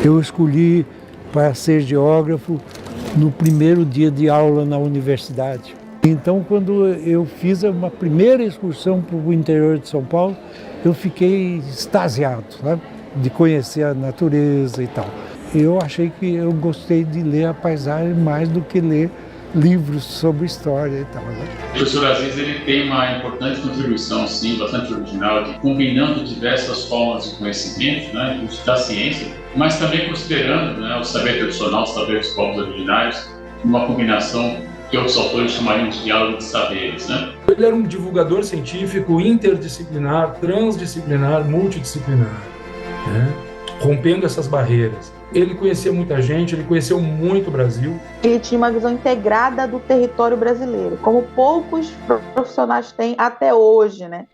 Eu escolhi para ser geógrafo no primeiro dia de aula na universidade. Então, quando eu fiz uma primeira excursão para o interior de São Paulo, eu fiquei extasiado, sabe? De conhecer a natureza e tal. Eu achei que eu gostei de ler a paisagem mais do que ler livros sobre história e tal, né? O professor Aziz, ele tem uma importante contribuição, sim, bastante original, de combinando diversas formas de conhecimento, né, da ciência, mas também considerando, né, o saber tradicional, o saber dos povos originários, uma combinação que outros autores chamariam de diálogo de saberes, né? Ele era um divulgador científico interdisciplinar, transdisciplinar, multidisciplinar, né? Rompendo essas barreiras. Ele conhecia muita gente, ele conheceu muito o Brasil. Ele tinha uma visão integrada do território brasileiro, como poucos profissionais têm até hoje, né?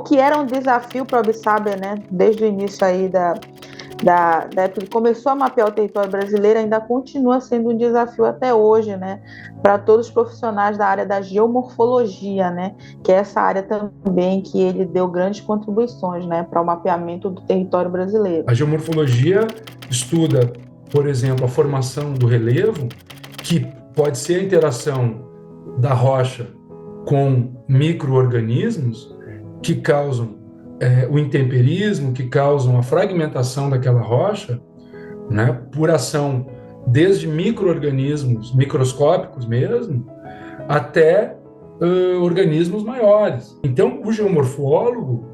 Que era um desafio para o Absaber, né? Desde o início aí da época que começou a mapear o território brasileiro, ainda continua sendo um desafio até hoje, né? Para todos os profissionais da área da geomorfologia, né? Que é essa área também que ele deu grandes contribuições, né? Para o mapeamento do território brasileiro. A geomorfologia estuda, por exemplo, a formação do relevo, que pode ser a interação da rocha com micro-organismos que causam o intemperismo, que causam a fragmentação daquela rocha, né, por ação desde micro-organismos microscópicos mesmo, até organismos maiores. Então, o geomorfólogo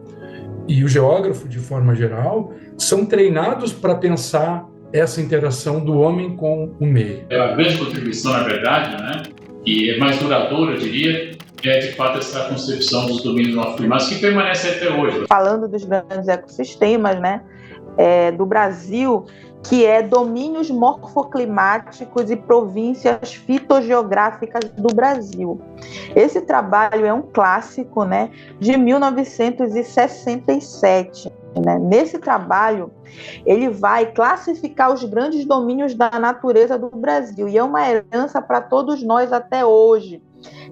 e o geógrafo, de forma geral, são treinados para pensar essa interação do homem com o meio. É uma grande contribuição, na verdade, né, e é mais duradoura, eu diria, é de fato essa concepção dos domínios morfoclimáticos que permanece até hoje. Falando dos grandes ecossistemas, né, do Brasil, que é domínios morfoclimáticos e províncias fitogeográficas do Brasil. Esse trabalho é um clássico, né, de 1967. Né? Nesse trabalho, ele vai classificar os grandes domínios da natureza do Brasil, e é uma herança para todos nós até hoje,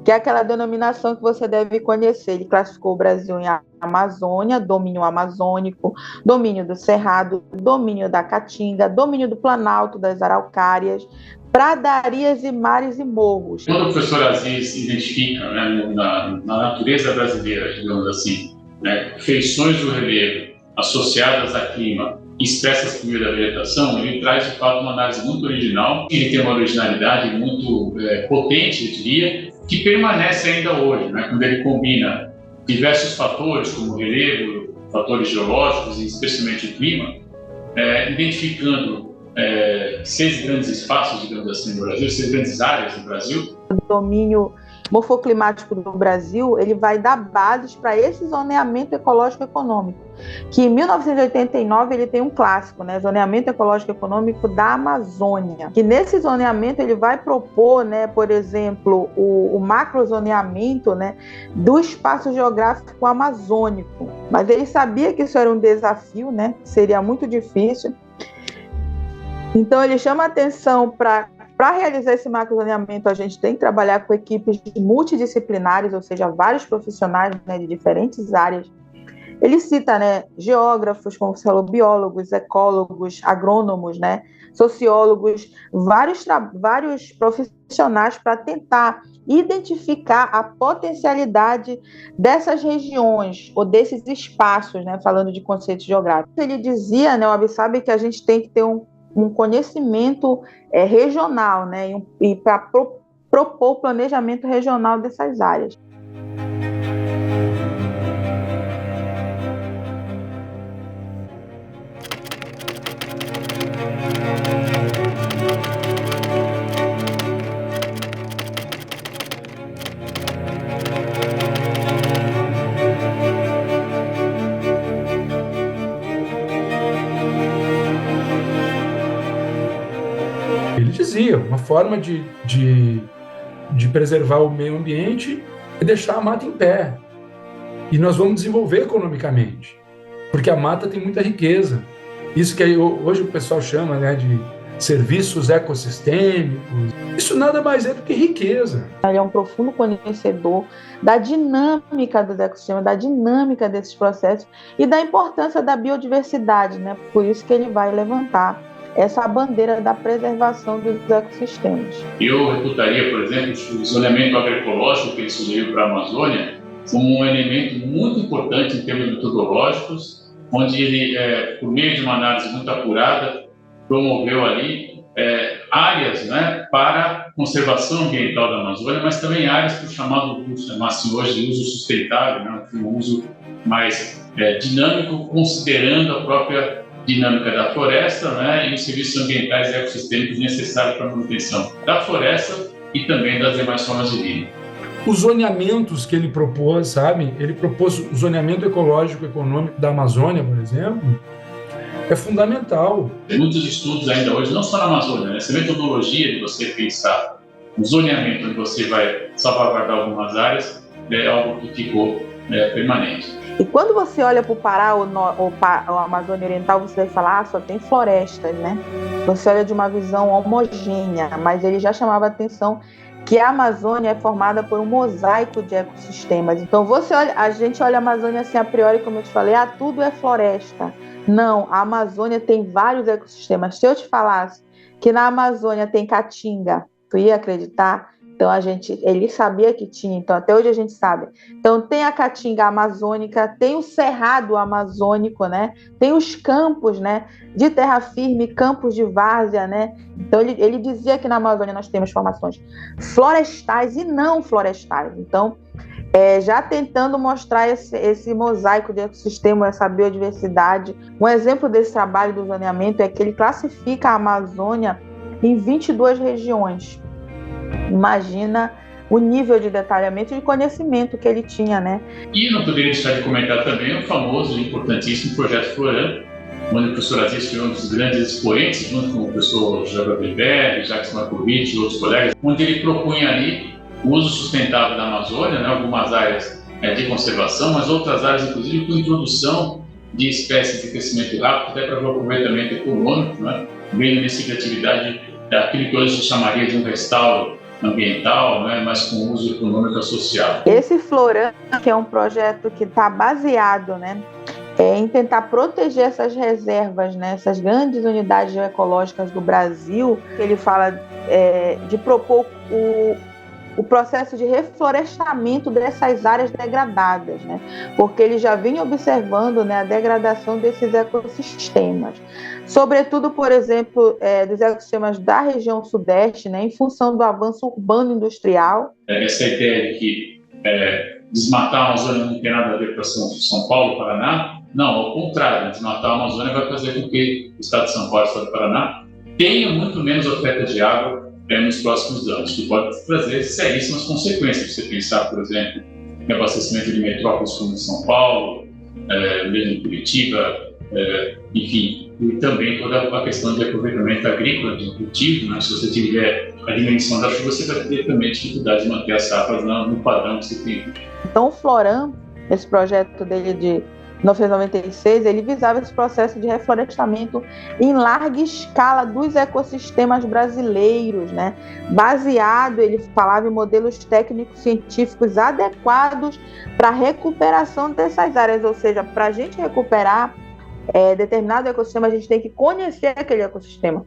que é aquela denominação que você deve conhecer. Ele classificou o Brasil em Amazônia, domínio amazônico, domínio do Cerrado, domínio da Caatinga, domínio do Planalto, das Araucárias, pradarias e mares e morros. Quando o professor Aziz identifica, né, na natureza brasileira, digamos assim, né, feições do relevo associadas a clima expressas por meio da vegetação, ele traz de fato uma análise muito original. Ele tem uma originalidade muito potente, eu diria, que permanece ainda hoje, né? Quando ele combina diversos fatores, como relevo, fatores geológicos e especialmente o clima, identificando 6 grandes espaços, digamos assim, no Brasil, 6 grandes áreas no Brasil. O domínio morfoclimático do Brasil, ele vai dar bases para esse zoneamento ecológico econômico, que em 1989 ele tem um clássico, né, zoneamento ecológico econômico da Amazônia, que nesse zoneamento ele vai propor, né, por exemplo, o macrozoneamento, né, do espaço geográfico amazônico, mas ele sabia que isso era um desafio, né, seria muito difícil, então ele chama a atenção para realizar esse macrozoneamento, a gente tem que trabalhar com equipes multidisciplinares, ou seja, vários profissionais, né, de diferentes áreas. Ele cita, né, geógrafos, como você falou, biólogos, ecólogos, agrônomos, né, sociólogos, vários profissionais para tentar identificar a potencialidade dessas regiões ou desses espaços, né, falando de conceitos geográficos. Ele dizia, né, o Absaber, que a gente tem que ter um conhecimento regional, né, e para propor o planejamento regional dessas áreas. forma de preservar o meio ambiente é deixar a mata em pé. E nós vamos desenvolver economicamente, porque a mata tem muita riqueza. Isso que hoje o pessoal chama, né, de serviços ecossistêmicos. Isso nada mais é do que riqueza. Ele é um profundo conhecedor da dinâmica dos ecossistemas, da dinâmica desses processos e da importância da biodiversidade, né? Por isso que ele vai levantar essa bandeira da preservação dos ecossistemas. Eu reputaria, por exemplo, o zoneamento agroecológico que ele sugeriu para a Amazônia como um elemento muito importante em termos metodológicos, onde ele, por meio de uma análise muito apurada, promoveu ali áreas, né, para conservação ambiental da Amazônia, mas também áreas para o chamado, chamasse hoje de uso sustentável, né, um uso mais dinâmico, considerando a própria dinâmica da floresta, né, e os serviços ambientais e ecossistêmicos necessários para a manutenção da floresta e também das demais formas de vida. Os zoneamentos que ele propôs, sabe? Ele propôs o zoneamento ecológico econômico da Amazônia, por exemplo, é fundamental. Tem muitos estudos ainda hoje, não só na Amazônia, né? Essa metodologia de você pensar um zoneamento onde você vai salvaguardar algumas áreas é algo que ficou permanente. E quando você olha para o Pará ou a Amazônia Oriental, você vai falar, só tem florestas, né? Você olha de uma visão homogênea, mas ele já chamava a atenção que a Amazônia é formada por um mosaico de ecossistemas. Então, a gente olha a Amazônia assim a priori, como eu te falei, tudo é floresta. Não, a Amazônia tem vários ecossistemas. Se eu te falasse que na Amazônia tem caatinga, tu ia acreditar? Então, ele sabia que tinha, então até hoje a gente sabe. Então, tem a caatinga amazônica, tem o cerrado amazônico, né? Tem os campos, né, de terra firme, campos de várzea, né? Então, ele dizia que na Amazônia nós temos formações florestais e não florestais. Então, já tentando mostrar esse mosaico de ecossistema, essa biodiversidade. Um exemplo desse trabalho do zoneamento é que ele classifica a Amazônia em 22 regiões. Imagina o nível de detalhamento e de conhecimento que ele tinha, né? E não poderia deixar de comentar também o famoso e importantíssimo Projeto Florã, onde o professor Aziz foi um dos grandes expoentes, junto com o professor Jabra Bemberg, Jacques Markovic e outros colegas, onde ele propunha ali o uso sustentável da Amazônia, né, algumas áreas de conservação, mas outras áreas, inclusive, com introdução de espécies de crescimento rápido, até para o aproveitamento econômico, né, vendo nessa criatividade aquilo que hoje se chamaria de um restauro ambiental, né, mas com uso econômico associado. Esse Florã, que é um projeto que está baseado, né, em tentar proteger essas reservas, né, essas grandes unidades ecológicas do Brasil, ele fala de propor o processo de reflorestamento dessas áreas degradadas, né? Porque ele já vinha observando, né, a degradação desses ecossistemas. Sobretudo, por exemplo, dos ecossistemas da região sudeste, né, em função do avanço urbano industrial. Essa ideia de que desmatar a Amazônia não tem nada a ver com São Paulo, Paraná, não, ao contrário, desmatar a Amazônia vai fazer com que o estado de São Paulo e o estado do Paraná tenham muito menos oferta de água nos próximos anos, que pode trazer seríssimas consequências. Você pensar, por exemplo, em abastecimento de metrópoles como São Paulo, mesmo Curitiba, enfim, e também toda a questão de aproveitamento agrícola, de cultivo, né? Se você tiver a dimensão da chuva, você vai ter também dificuldade de manter as safras no padrão que você tem. Então, o Florã, esse projeto dele de 1996, ele visava esse processo de reflorestamento em larga escala dos ecossistemas brasileiros, né? Baseado, ele falava em modelos técnicos científicos adequados para a recuperação dessas áreas, ou seja, para a gente recuperar determinado ecossistema, a gente tem que conhecer aquele ecossistema.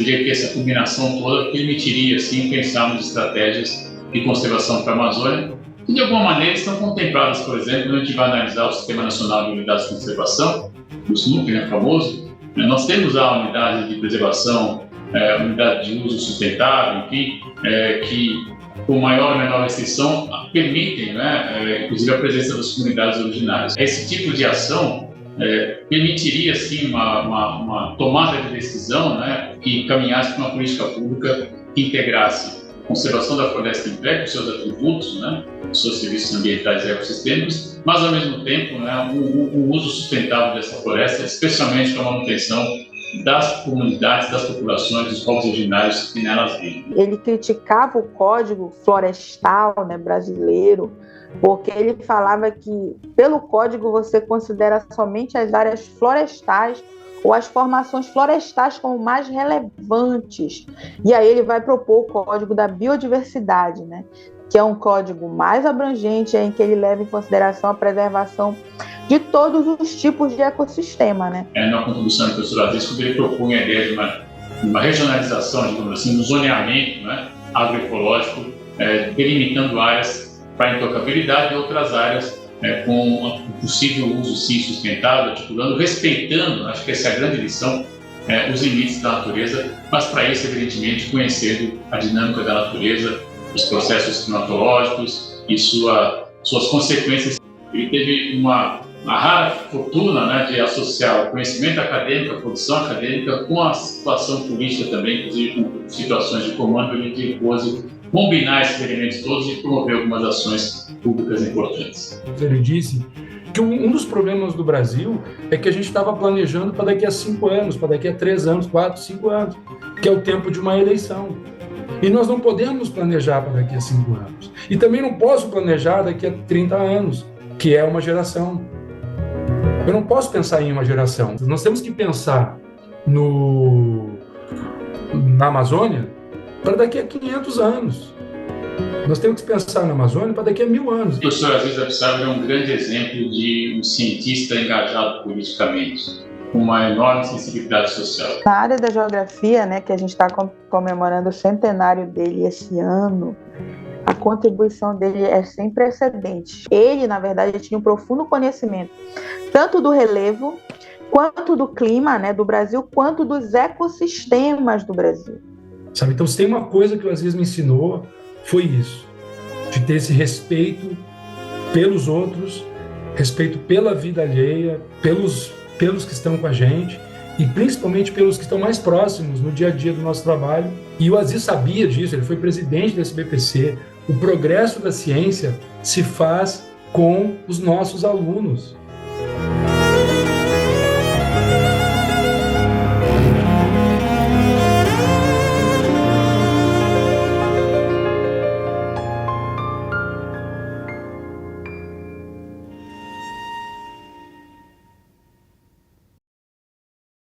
Que essa combinação toda permitiria, assim, pensarmos estratégias de conservação para a Amazônia, que de alguma maneira estão contempladas, por exemplo, quando a gente vai analisar o Sistema Nacional de Unidades de Conservação, o SNUC, né, famoso. Nós temos a unidade de preservação, unidade de uso sustentável, enfim, que com maior ou menor restrição, permitem, né, inclusive a presença das comunidades originárias. Esse tipo de ação permitiria, sim, uma tomada de decisão, né, que caminhasse para uma política pública que integrasse a conservação da floresta em pé, com seus atributos, né, seus serviços ambientais e ecossistêmicos, mas, ao mesmo tempo, né, o uso sustentável dessa floresta, especialmente para a manutenção das comunidades, das populações, dos povos originários que nelas vivem. Ele criticava o Código Florestal, né, brasileiro, porque ele falava que, pelo Código, você considera somente as áreas florestais ou as formações florestais como mais relevantes. E aí ele vai propor o Código da Biodiversidade, né, que é um código mais abrangente, em que ele leva em consideração a preservação de todos os tipos de ecossistema, né? Na contribuição do professor Aziz, ele propõe a ideia de uma regionalização, digamos assim, do zoneamento, né, agroecológico, delimitando áreas para intocabilidade e outras áreas com o possível uso, sim, sustentável, articulando, respeitando, acho que essa é a grande lição, os limites da natureza, mas para isso, evidentemente, conhecendo a dinâmica da natureza, os processos climatológicos e suas consequências. Ele teve uma rara fortuna, né, de associar o conhecimento acadêmico, a produção acadêmica, com a situação política também, inclusive com situações de comando, ele pôde combinar esses elementos todos e promover algumas ações públicas importantes. Ele disse que um dos problemas do Brasil é que a gente estava planejando para daqui a 5 anos, para daqui a 3 anos, 4, 5 anos, que é o tempo de uma eleição. E nós não podemos planejar para daqui a 5 anos. E também não posso planejar daqui a 30 anos, que é uma geração. Eu não posso pensar em uma geração. Nós temos que pensar na Amazônia para daqui a 500 anos. Nós temos que pensar na Amazônia para daqui a 1000 anos. O professor Aziz Abissabel é um grande exemplo de um cientista engajado politicamente, com uma enorme sensibilidade social. Na área da geografia, né, que a gente está comemorando o centenário dele esse ano, a contribuição dele é sem precedentes. Ele, na verdade, tinha um profundo conhecimento, tanto do relevo, quanto do clima, né, do Brasil, quanto dos ecossistemas do Brasil. Sabe? Então, se tem uma coisa que o Aziz me ensinou, foi isso, de ter esse respeito pelos outros, respeito pela vida alheia, pelos que estão com a gente e principalmente pelos que estão mais próximos no dia a dia do nosso trabalho. E o Aziz sabia disso, ele foi presidente da SBPC. O progresso da ciência se faz com os nossos alunos.